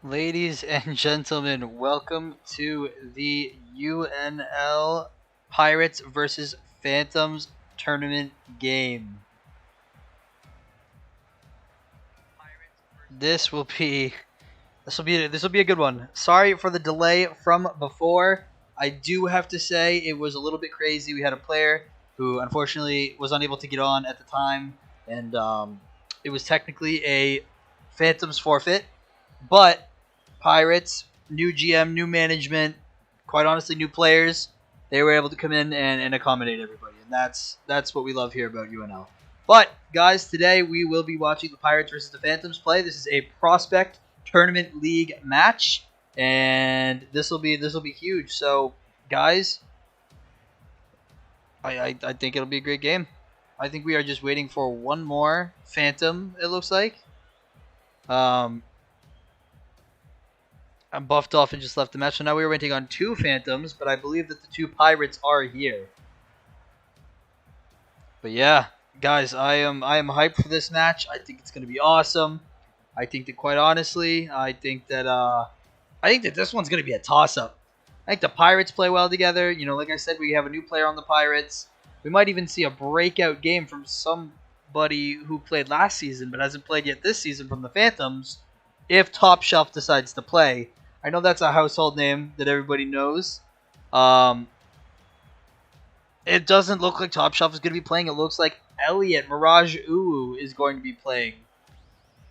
Ladies and gentlemen, welcome to the UNL Pirates versus Phantoms tournament game. This will be this will be a good one. Sorry for the delay from before. I do have to say it was a little bit crazy. We had a player who unfortunately was unable to get on at the time, and it was technically a Phantoms forfeit, but Pirates, new GM, new management, quite honestly, new players. They were able to come in and accommodate everybody, and that's what we love here about UNL. But guys, today we will be watching the Pirates versus the Phantoms play. This is a prospect tournament league match, and this will be huge. So, guys, I think it'll be a great game. I think we are just waiting for one more Phantom. It looks like. Um, Buff Dolphin just left the match, so now we are waiting on two Phantoms, but I believe that the two Pirates are here. But yeah, guys, I am hyped for this match. I think it's gonna be awesome. I think that quite honestly, I think that this one's gonna be a toss-up. I think the Pirates play well together. You know, like I said, we have a new player on the Pirates. We might even see a breakout game from somebody who played last season but hasn't played yet this season from the Phantoms, if Top Shelf decides to play. I know that's a household name that everybody knows. Um, it doesn't look like Top Shelf is going to be playing. It looks like Elliot Mirage Uwu is going to be playing.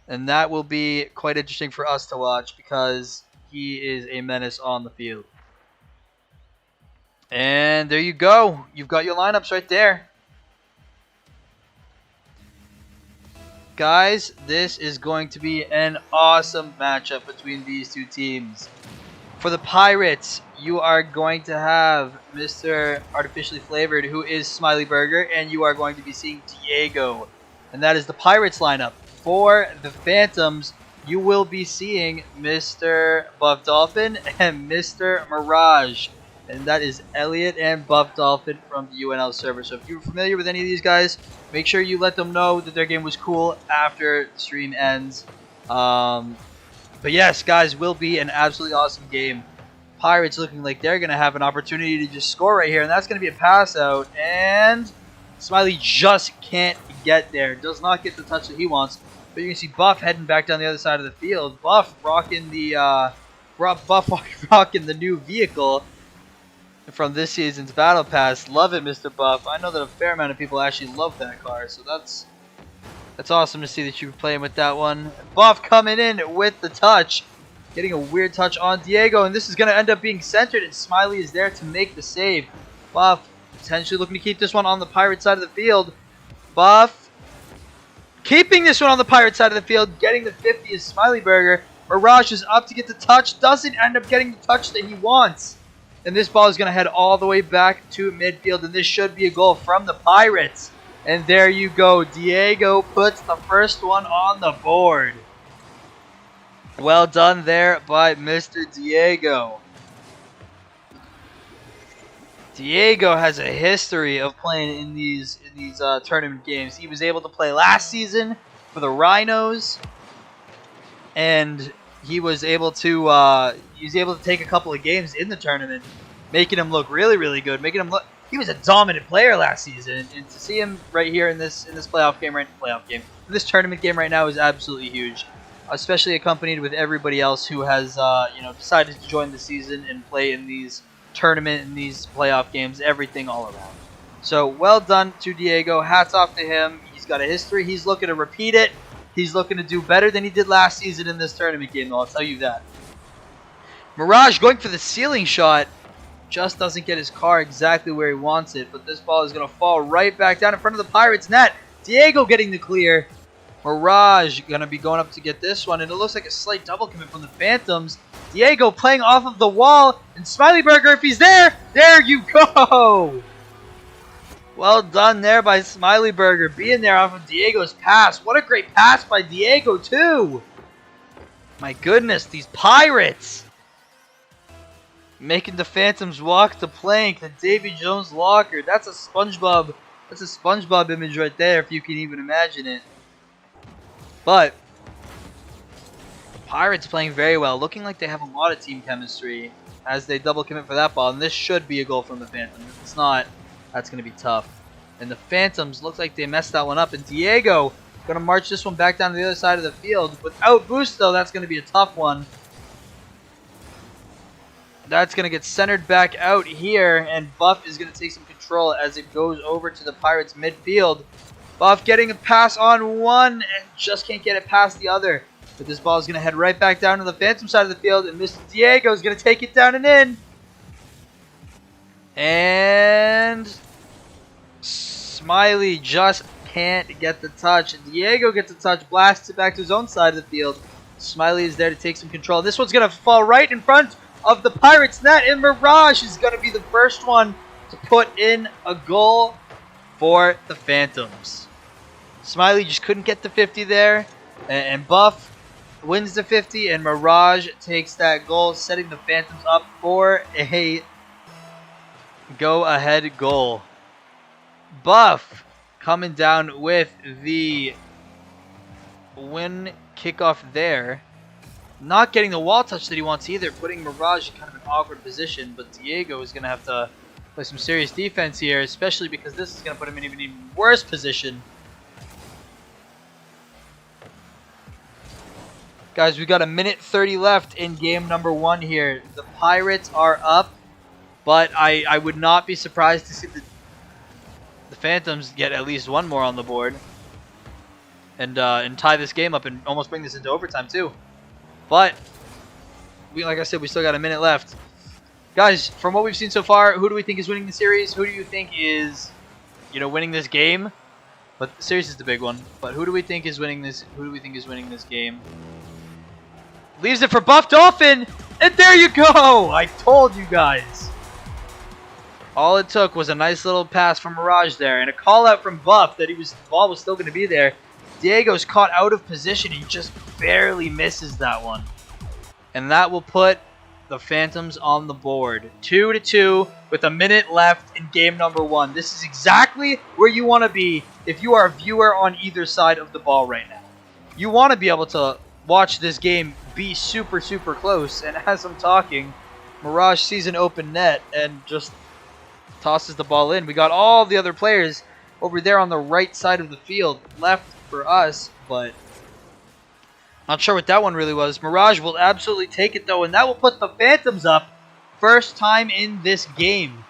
And that will be quite interesting for us to watch because he is a menace on the field. And there you go. You've got your lineups right there. Guys, this is going to be an awesome matchup between these two teams. For the Pirates, you are going to have Mr. Artificially Flavored, who is Smiley Burger, and you are going to be seeing Diego. And that is the Pirates lineup. For the Phantoms, you will be seeing Mr. Buff Dolphin and Mr. Mirage. And that is Elliot and Buff Dolphin from the UNL server. So if you're familiar with any of these guys, make sure you let them know that their game was cool after the stream ends. But yes, guys, will be an absolutely awesome game. Pirates looking like they're going to have an opportunity to just score right here. And that's going to be a pass out. And Smiley just can't get there. Does not get the touch that he wants. But you can see Buff heading back down the other side of the field. Buff rocking the rocking the new vehicle from this season's Battle Pass. Love it, Mr. Buff. I know that a fair amount of people actually love that car, so that's awesome to see that you're playing with that one. Buff coming in with the touch, getting a weird touch on Diego, and this is going to end up being centered, and Smiley is there to make the save. Buff potentially looking to keep this one on the Pirate side of the field. Buff keeping this one on the Pirate side of the field, getting the 50 is Smiley Burger. Mirage is up to get the touch, doesn't end up getting the touch that he wants. And this ball is going to head all the way back to midfield. And this should be a goal from the Pirates. And there you go. Diego puts the first one on the board. Well done there by Mr. Diego. Diego has a history of playing in these tournament games. He was able to play last season for the Rhinos. And he was able to take a couple of games in the tournament, making him look really, really good. He was a dominant player last season, and to see him right here in this this tournament game right now is absolutely huge, especially accompanied with everybody else who has decided to join the season and play in these tournament and these playoff games, everything all around. So well done to Diego. Hats off to him. He's got a history. He's looking to repeat it. He's looking to do better than he did last season in this tournament game, I'll tell you that. Mirage going for the ceiling shot. Just doesn't get his car exactly where he wants it. But this ball is going to fall right back down in front of the Pirates net. Diego getting the clear. Mirage going to be going up to get this one. And it looks like a slight double commit from the Phantoms. Diego playing off of the wall. And Smiley Burger, if he's there, there you go. Well done there by Smiley Burger, being there off of Diego's pass. What a great pass by Diego, too. My goodness, these Pirates. Making the Phantoms walk the plank, the Davy Jones locker. That's a SpongeBob image right there, if you can even imagine it. But Pirates playing very well, looking like they have a lot of team chemistry as they double commit for that ball. And this should be a goal from the Phantoms. If it's not, that's going to be tough. And the Phantoms look like they messed that one up. And Diego going to march this one back down to the other side of the field. Without boost, though, that's going to be a tough one. That's going to get centered back out here. And Buff is going to take some control as it goes over to the Pirates midfield. Buff getting a pass on one and just can't get it past the other. But this ball is going to head right back down to the Phantom side of the field. And Mr. Diego is going to take it down and in. And Smiley just can't get the touch. Diego gets a touch, blasts it back to his own side of the field. Smiley is there to take some control. This one's going to fall right in front of the Pirates net. And Mirage is going to be the first one to put in a goal for the Phantoms. Smiley just couldn't get the 50 there. And Buff wins the 50, and Mirage takes that goal, setting the Phantoms up for a go-ahead goal. Buff coming down with the win kickoff there. Not getting the wall touch that he wants either, putting Mirage in kind of an awkward position, but Diego is going to have to play some serious defense here, especially because this is going to put him in an even worse position. Guys, we got a minute 30 left in game number 1 here. The Pirates are up, but I would not be surprised to see the Phantoms get at least one more on the board and tie this game up and almost bring this into overtime too. But like I said, we still got a minute left. Guys, from what we've seen so far, who do we think is winning the series? Who do you think is, winning this game? But the series is the big one. But who do we think is winning this? Who do we think is winning this game? Leaves it for Buff Dolphin, and there you go! I told you guys. All it took was a nice little pass from Mirage there, and a call out from Buff that the ball was still going to be there. Diego's caught out of position. He just barely misses that one. And that will put the Phantoms on the board. 2-2 with a minute left in game number 1. This is exactly where you want to be if you are a viewer on either side of the ball right now. You want to be able to watch this game be super, super close. And as I'm talking, Mirage sees an open net and just tosses the ball in. We got all the other players over there on the right side of the field left for us, but not sure what that one really was. Mirage will absolutely take it though, and that will put the Phantoms up first time in this game.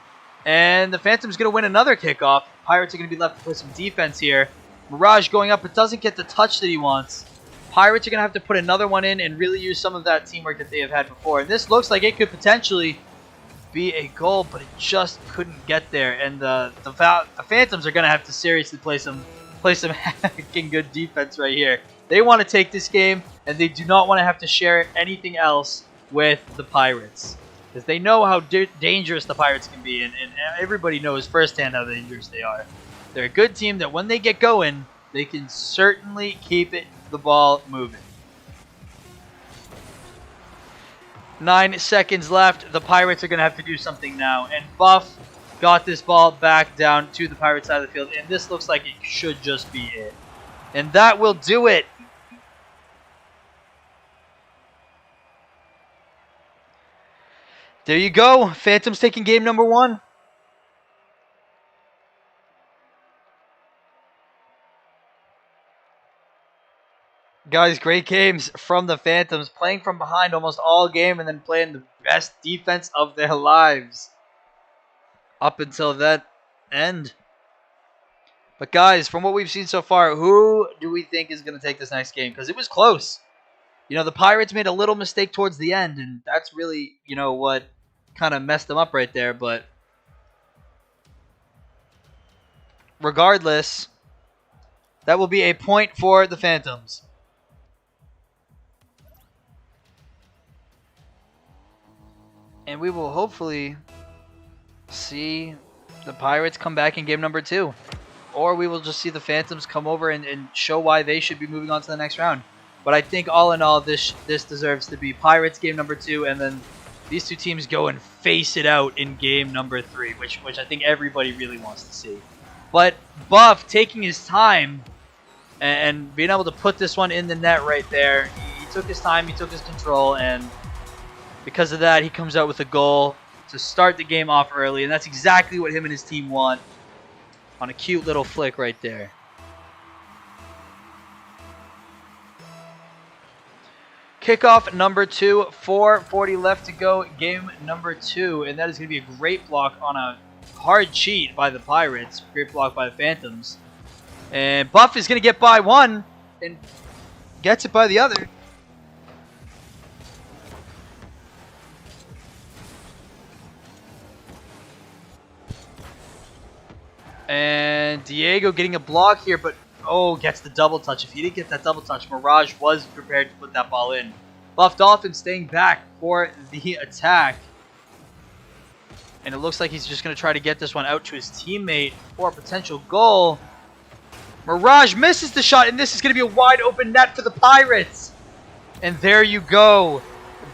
And the Phantoms going to win another kickoff. Pirates are going to be left to play some defense here. Mirage going up, but doesn't get the touch that he wants. Pirates are going to have to put another one in and really use some of that teamwork that they have had before. And this looks like it could potentially be a goal, but it just couldn't get there. And the Phantoms are going to have to seriously play some hacking good defense right here. They want to take this game, and they do not want to have to share anything else with the Pirates, because they know how dangerous the Pirates can be, and everybody knows firsthand how dangerous they are. They're a good team that when they get going, they can certainly keep the ball moving. 9 seconds left. The Pirates are going to have to do something now, and Buff got this ball back down to the Pirate side of the field, and this looks like it should just be it. And that will do it. There you go. Phantoms taking game number 1. Guys, great games from the Phantoms, playing from behind almost all game and then playing the best defense of their lives up until that end. But guys, from what we've seen so far, who do we think is going to take this next game? Because it was close. The Pirates made a little mistake towards the end, and that's really, what kind of messed them up right there. But regardless, that will be a point for the Phantoms. And we will hopefully see the Pirates come back in game number 2. Or we will just see the Phantoms come over and show why they should be moving on to the next round. But I think all in all, this deserves to be Pirates game number 2, and then these two teams go and face it out in game number 3, which I think everybody really wants to see. But Buff taking his time and being able to put this one in the net right there. He took his time, he took his control, and because of that, he comes out with a goal to start the game off early, and that's exactly what him and his team want on a cute little flick right there. Kickoff number 2, 4:40 left to go, game number 2, and that is going to be a great block on a hard cheat by the Pirates, great block by the Phantoms. And Buff is going to get by one and gets it by the other. And Diego getting a block here, but oh, gets the double touch. If he didn't get that double touch, Mirage was prepared to put that ball in. Buff Dolphin staying back for the attack. And it looks like he's just going to try to get this one out to his teammate for a potential goal. Mirage misses the shot, and this is going to be a wide open net for the Pirates. And there you go.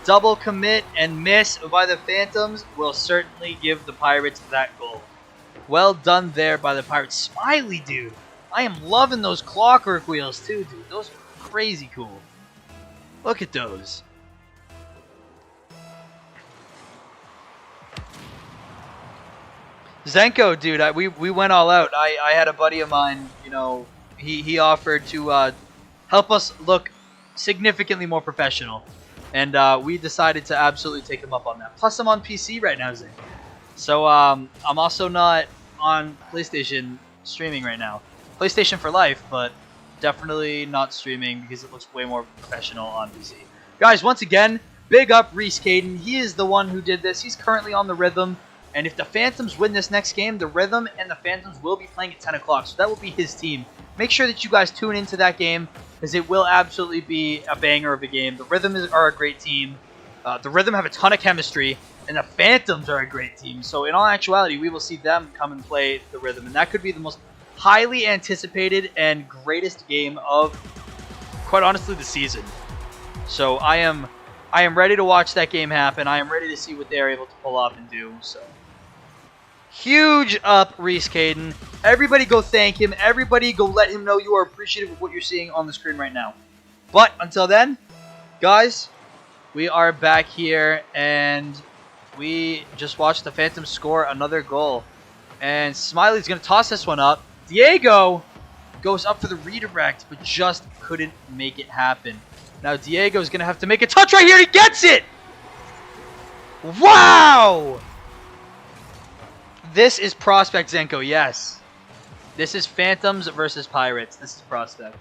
Double commit and miss by the Phantoms will certainly give the Pirates that goal. Well done there by the Pirates. Smiley, dude. I am loving those clockwork wheels too, dude. Those are crazy cool. Look at those. Zenko, dude, we went all out. I had a buddy of mine, you know, he offered to help us look significantly more professional. And we decided to absolutely take him up on that. Plus, I'm on PC right now, Zenko. So I'm also not on PlayStation streaming right now. PlayStation for life, but definitely not streaming because it looks way more professional on PC. Guys, once again, big up Reese Caden. He is the one who did this. He's currently on the Rhythm. And if the Phantoms win this next game, the Rhythm and the Phantoms will be playing at 10 o'clock. So that will be his team. Make sure that you guys tune into that game because it will absolutely be a banger of a game. The Rhythm are a great team. The Rhythm have a ton of chemistry. And the Phantoms are a great team. So in all actuality, we will see them come and play the Rhythm. And that could be the most highly anticipated and greatest game of, quite honestly, the season. So I am ready to watch that game happen. I am ready to see what they are able to pull off and do. So huge up, Reese Caden. Everybody go thank him. Everybody go let him know you are appreciative of what you're seeing on the screen right now. But until then, guys, we are back here and we just watched the Phantoms score another goal. And Smiley's going to toss this one up. Diego goes up for the redirect, but just couldn't make it happen. Now Diego's going to have to make a touch right here. He gets it! Wow! This is Prospect, Zenko, yes. This is Phantoms versus Pirates. This is Prospect.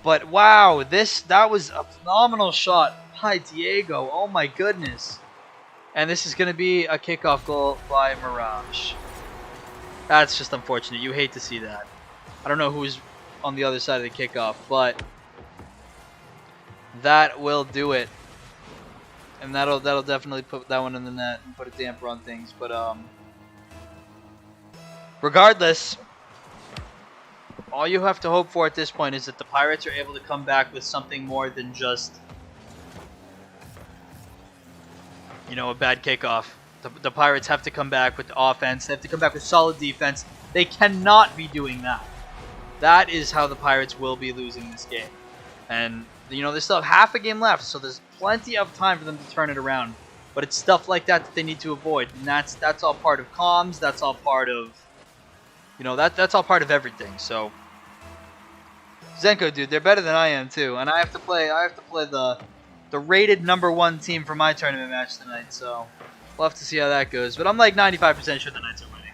But wow, that was a phenomenal shot by Diego. Oh my goodness. And this is going to be a kickoff goal by Mirage. That's just unfortunate. You hate to see that. I don't know who's on the other side of the kickoff, but that will do it. And that'll definitely put that one in the net and put a damper on things. But regardless, all you have to hope for at this point is that the Pirates are able to come back with something more than just, you know, a bad kickoff. The Pirates have to come back with the offense. They have to come back with solid defense. They cannot be doing that. That is how the Pirates will be losing this game. And, you know, they still have half a game left, so there's plenty of time for them to turn it around. But it's stuff like that that they need to avoid. And that's all part of comms. That's all part of, you know, that's all part of everything. So, Zenko, dude, they're better than I am, too. And I have to play the rated #1 team for my tournament match tonight, so we'll have to see how that goes. But I'm like 95% sure the Knights are winning.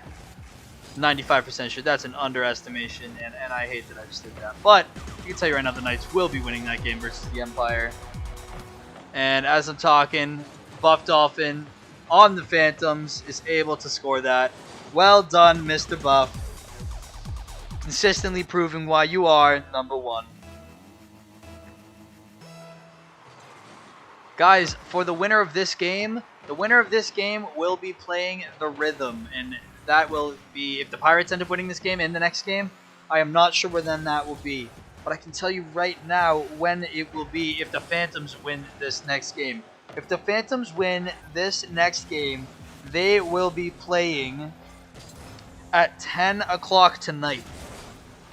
95% sure. That's an underestimation, and I hate that I just did that. But I can tell you right now the Knights will be winning that game versus the Empire. And as I'm talking, Buff Dolphin on the Phantoms is able to score that. Well done, Mr. Buff. Consistently proving why you are #1. Guys, for the winner of this game, will be playing the Rhythm, and that will be, if the Pirates end up winning this game in the next game, I am not sure when that will be. But I can tell you right now when it will be if the Phantoms win this next game. If the Phantoms win this next game, they will be playing at 10 o'clock tonight.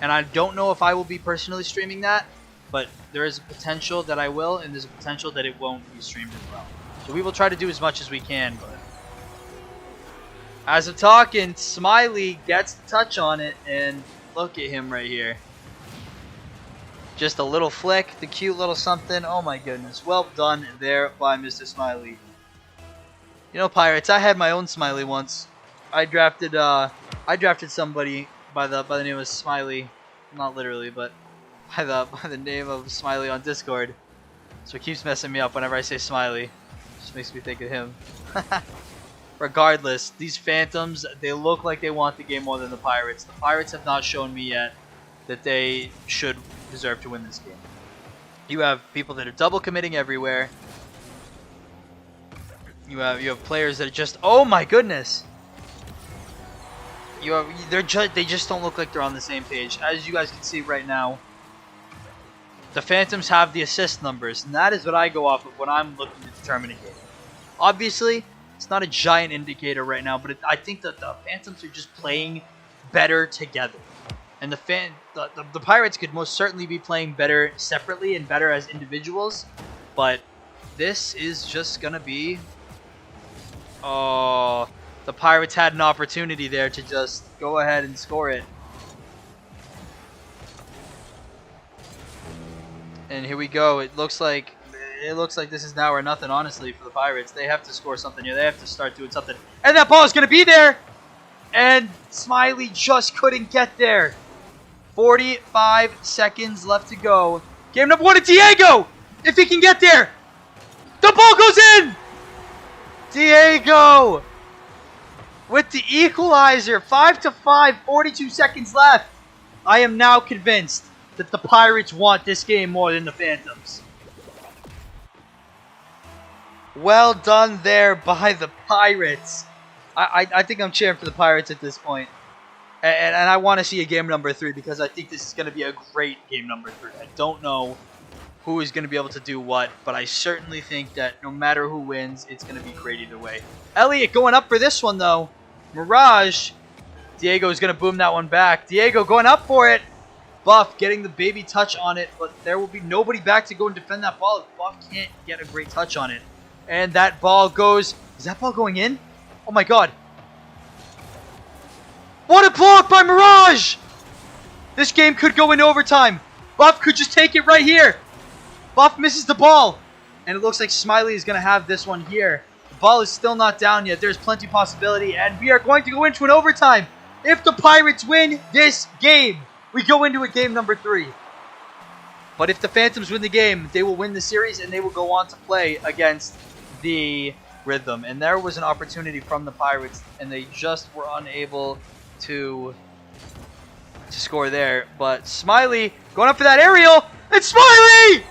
And I don't know if I will be personally streaming that, but there is a potential that I will, and there's a potential that it won't be streamed as well. So we will try to do as much as we can, but as I'm talking, Smiley gets the touch on it, and look at him right here. Just a little flick, the cute little something. Oh my goodness. Well done there by Mr. Smiley. You know, Pirates, I had my own Smiley once. I drafted somebody by the name of Smiley. Not literally, but by the name of Smiley on Discord. So it keeps messing me up whenever I say Smiley. Just makes me think of him. Regardless, these Phantoms, they look like they want the game more than the Pirates. The Pirates have not shown me yet that they should deserve to win this game. You have people that are double committing everywhere. You have players that are just, oh my goodness. They just don't look like they're on the same page. As you guys can see right now, the Phantoms have the assist numbers, and that is what I go off of when I'm looking to determine a game. Obviously, it's not a giant indicator right now, but I think that the Phantoms are just playing better together. And the Pirates could most certainly be playing better separately and better as individuals, but this is just going to be... Oh, the Pirates had an opportunity there to just go ahead and score it. And here we go. It looks like this is now or nothing, honestly, for the Pirates. They have to score something here. They have to start doing something. And that ball is going to be there! And Smiley just couldn't get there. 45 seconds left to go. Game number 1 to Diego! If he can get there! The ball goes in! Diego! With the equalizer. 5-5, 42 seconds left. I am now convinced that the Pirates want this game more than the Phantoms. Well done there by the Pirates. I think I'm cheering for the Pirates at this point. And I want to see a game number 3 because I think this is going to be a great game number 3. I don't know who is going to be able to do what, but I certainly think that no matter who wins, it's going to be great either way. Elliott going up for this one, though. Mirage. Diego is going to boom that one back. Diego going up for it. Buff getting the baby touch on it, but there will be nobody back to go and defend that ball if Buff can't get a great touch on it. And that ball goes... Is that ball going in? Oh my god. What a block by Mirage! This game could go into overtime. Buff could just take it right here. Buff misses the ball. And it looks like Smiley is going to have this one here. The ball is still not down yet. There's plenty of possibility. And we are going to go into an overtime. If the Pirates win this game, we go into a game number 3. But if the Phantoms win the game, they will win the series and they will go on to play against the Rhythm. And there was an opportunity from the Pirates and they just were unable to score there. But Smiley going up for that aerial. And Smiley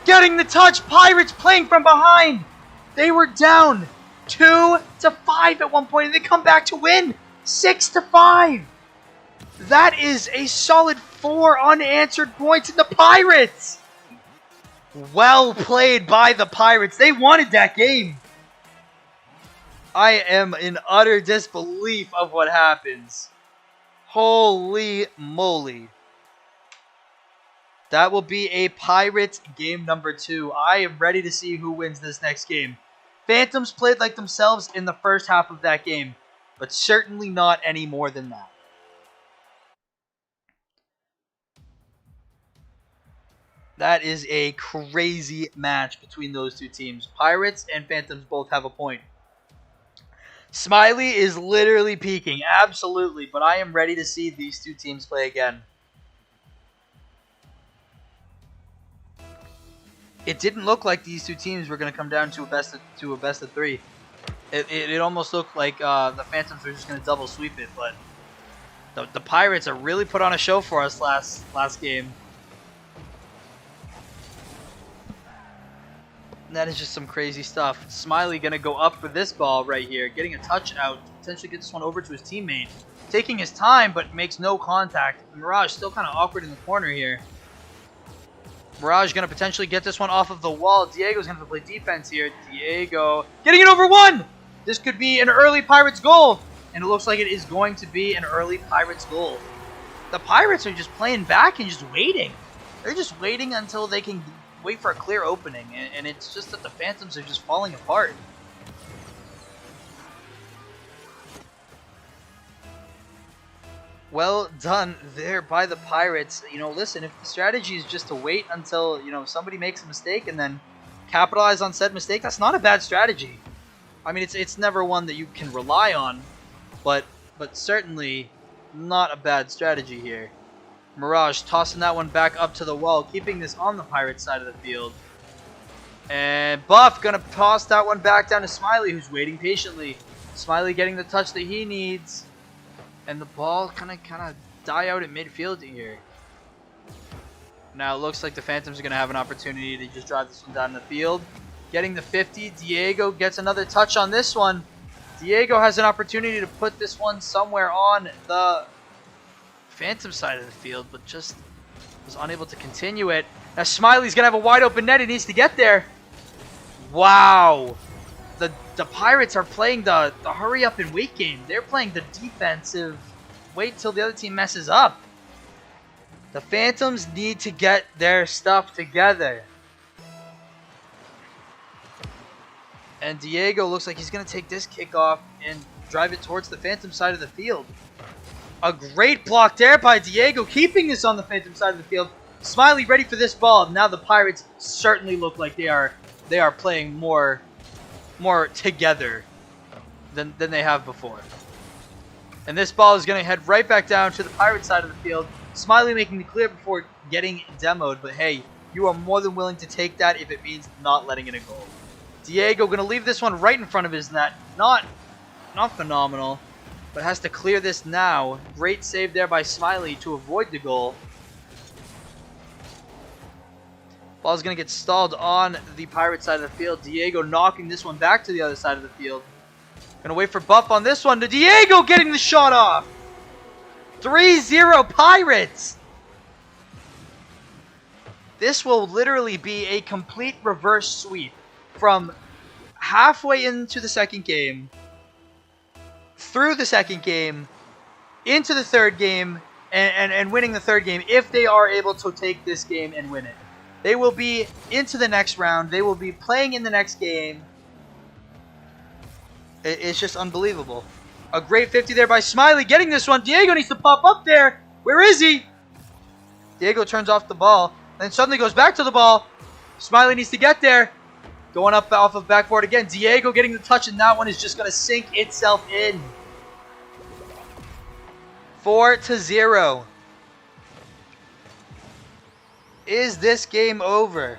getting the touch. Pirates playing from behind. They were down 2-5 at one point and they come back to win 6-5. That is a solid 4 unanswered points in the Pirates. Well played by the Pirates. They wanted that game. I am in utter disbelief of what happens. Holy moly. That will be a Pirates game number 2. I am ready to see who wins this next game. Phantoms played like themselves in the first half of that game, but certainly not any more than that. That is a crazy match between those two teams. Pirates and Phantoms both have a point. Smiley is literally peaking, absolutely, but I am ready to see these two teams play again. It didn't look like these two teams were going to come down to a best of 3. It almost looked like the Phantoms were just going to double sweep it, but the Pirates are really put on a show for us last game. That is just some crazy stuff. Smiley going to go up for this ball right here. Getting a touch out. Potentially get this one over to his teammate. Taking his time, but makes no contact. Mirage still kind of awkward in the corner here. Mirage going to potentially get this one off of the wall. Diego's going to have to play defense here. Diego getting it over 1. This could be an early Pirates goal. And it looks like it is going to be an early Pirates goal. The Pirates are just playing back and just waiting. They're just waiting until they can wait for a clear opening, and it's just that the Phantoms are just falling apart. Well done there by the Pirates. You know, listen, if the strategy is just to wait until, you know, somebody makes a mistake and then capitalize on said mistake, that's not a bad strategy. I mean, it's never one that you can rely on, but certainly not a bad strategy here. Mirage tossing that one back up to the wall, keeping this on the Pirate side of the field. And Buff gonna toss that one back down to Smiley, who's waiting patiently. Smiley getting the touch that he needs. And the ball kind of die out at midfield here. Now it looks like the Phantoms are going to have an opportunity to just drive this one down the field. Getting the 50. Diego gets another touch on this one. Diego has an opportunity to put this one somewhere on the Phantom side of the field, but just was unable to continue it. Now Smiley's going to have a wide open net. He needs to get there. Wow. The Pirates are playing the hurry up and wait game. They're playing the defensive wait till the other team messes up. The Phantoms need to get their stuff together. And Diego looks like he's going to take this kickoff and drive it towards the Phantom side of the field. A great block there by Diego, keeping this on the Phantom side of the field. Smiley ready for this ball. Now the Pirates certainly look like they are playing more together than they have before. And this ball is going to head right back down to the Pirate side of the field. Smiley making the clear before getting demoed, but hey, you are more than willing to take that if it means not letting in a goal. Diego going to leave this one right in front of his net. Not phenomenal, but has to clear this now. Great save there by Smiley to avoid the goal. Ball's going to get stalled on the Pirate side of the field. Diego knocking this one back to the other side of the field. Going to wait for Buff on this one. To Diego getting the shot off. 3-0 Pirates. This will literally be a complete reverse sweep from halfway into the second game, through the second game, into the third game, and winning the third game if they are able to take this game and win it. They will be into the next round. They will be playing in the next game. It's just unbelievable. A great 50 there by Smiley. Getting this one. Diego needs to pop up there. Where is he? Diego turns off the ball. Then suddenly goes back to the ball. Smiley needs to get there. Going up off of backboard again. Diego getting the touch, and that one is just going to sink itself in. 4-0. Is this game over?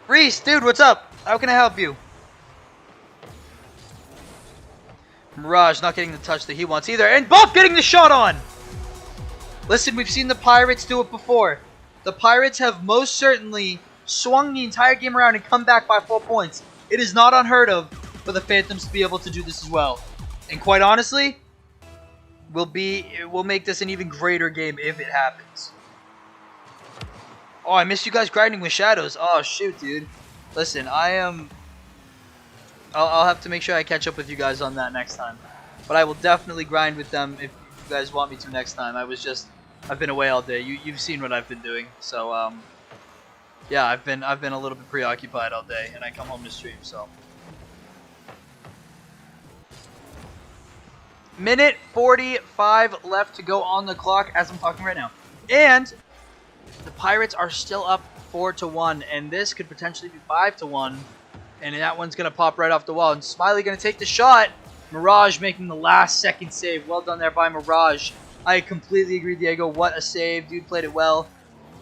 Reese, dude, what's up? How can I help you? Mirage not getting the touch that he wants either. And Buff getting the shot on! Listen, we've seen the Pirates do it before. The Pirates have most certainly swung the entire game around and come back by 4 points. It is not unheard of for the Phantoms to be able to do this as well. And quite honestly, we'll make this an even greater game if it happens. Oh, I missed you guys grinding with shadows. Oh, shoot, dude. Listen, I'll have to make sure I catch up with you guys on that next time. But I will definitely grind with them if you guys want me to next time. I've been away all day. You've seen what I've been doing. So, yeah, I've been a little bit preoccupied all day, and I come home to stream, so. Minute 45 left to go on the clock as I'm talking right now. And the Pirates are still up 4-1, and this could potentially be 5-1. And that one's going to pop right off the wall. And Smiley going to take the shot. Mirage making the last second save. Well done there by Mirage. I completely agree, Diego. What a save. Dude played it well.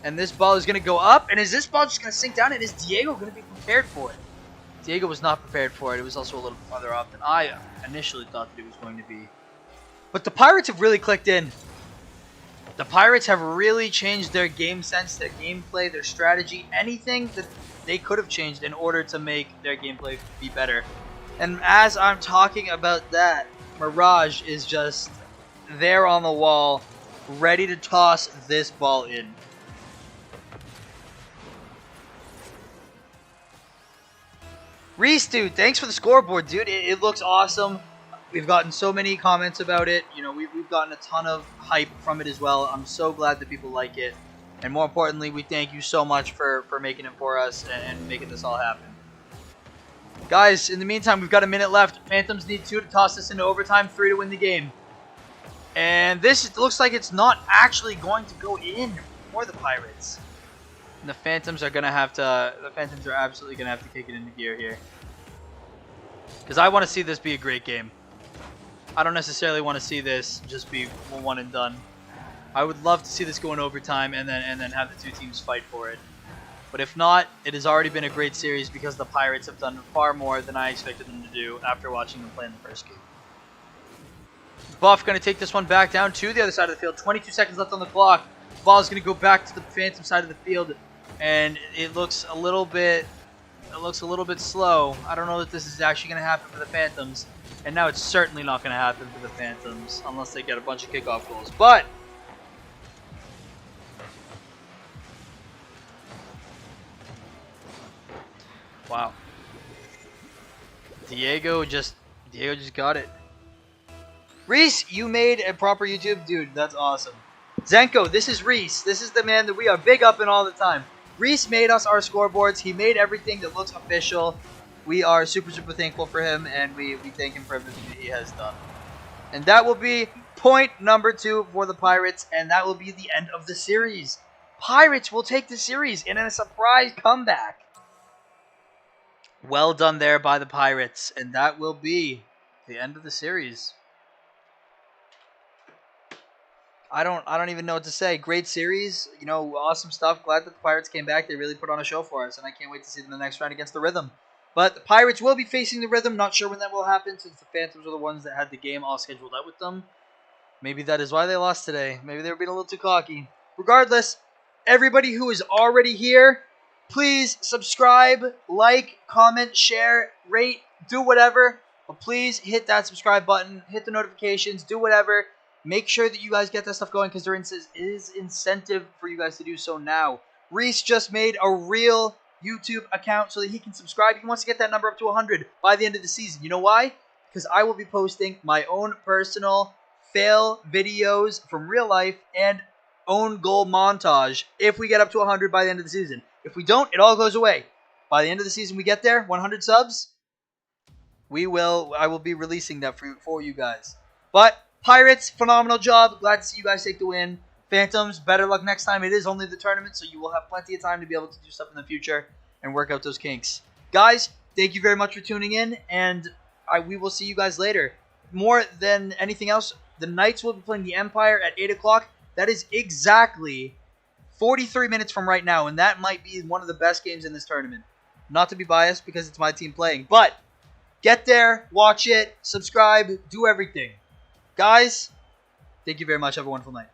And this ball is going to go up. And is this ball just going to sink down? And is Diego going to be prepared for it? Diego was not prepared for it. It was also a little bit farther off than I initially thought that it was going to be. But the Pirates have really clicked in. The Pirates have really changed their game sense, their gameplay, their strategy, anything that they could have changed in order to make their gameplay be better. And as I'm talking about that, Mirage is just there on the wall, ready to toss this ball in. Reese, dude, thanks for the scoreboard, dude. It looks awesome. We've gotten so many comments about it. You know, we've gotten a ton of hype from it as well. I'm so glad that people like it. And more importantly, we thank you so much for making it for us and making this all happen. Guys, in the meantime, we've got a minute left. Phantoms need 2 to toss this into overtime, 3 to win the game. And this looks like it's not actually going to go in for the Pirates. And the Phantoms are absolutely going to have to kick it into gear here. Because I want to see this be a great game. I don't necessarily want to see this just be one and done. I would love to see this go in overtime and then have the 2 teams fight for it. But if not, it has already been a great series because the Pirates have done far more than I expected them to do after watching them play in the first game. Buff going to take this one back down to the other side of the field. 22 seconds left on the clock. Ball is going to go back to the Phantom side of the field, and it looks a little bit slow. I don't know if this is actually going to happen for the Phantoms, and now it's certainly not going to happen for the Phantoms unless they get a bunch of kickoff goals. But wow, Diego just got it. Reese, you made a proper YouTube. Dude, that's awesome. Zenko, this is Reese. This is the man that we are big up in all the time. Reese made us our scoreboards. He made everything that looks official. We are super, super thankful for him, and we thank him for everything that he has done. And that will be point number 2 for the Pirates, and that will be the end of the series. Pirates will take the series in a surprise comeback. Well done there by the Pirates, and that will be the end of the series. I don't even know what to say. Great series, you know, awesome stuff. Glad that the Pirates came back. They really put on a show for us, and I can't wait to see them in the next round against the Rhythm. But the Pirates will be facing the Rhythm. Not sure when that will happen since the Phantoms are the ones that had the game all scheduled out with them. Maybe that is why they lost today. Maybe they were being a little too cocky. Regardless, everybody who is already here, please subscribe, like, comment, share, rate, do whatever. But please hit that subscribe button, hit the notifications, do whatever. Make sure that you guys get that stuff going because there is incentive for you guys to do so now. Reese just made a real YouTube account so that he can subscribe. He wants to get that number up to 100 by the end of the season. You know why? Because I will be posting my own personal fail videos from real life and own goal montage if we get up to 100 by the end of the season. If we don't, it all goes away. By the end of the season, we get there, 100 subs. I will be releasing that for you guys. But Pirates, phenomenal job. Glad to see you guys take the win. Phantoms, better luck next time. It is only the tournament, so you will have plenty of time to be able to do stuff in the future and work out those kinks. Guys, thank you very much for tuning in, and we will see you guys later. More than anything else, the Knights will be playing the Empire at 8 o'clock. That is exactly 43 minutes from right now, and that might be one of the best games in this tournament. Not to be biased because it's my team playing, but get there, watch it, subscribe, do everything. Guys, thank you very much. Have a wonderful night.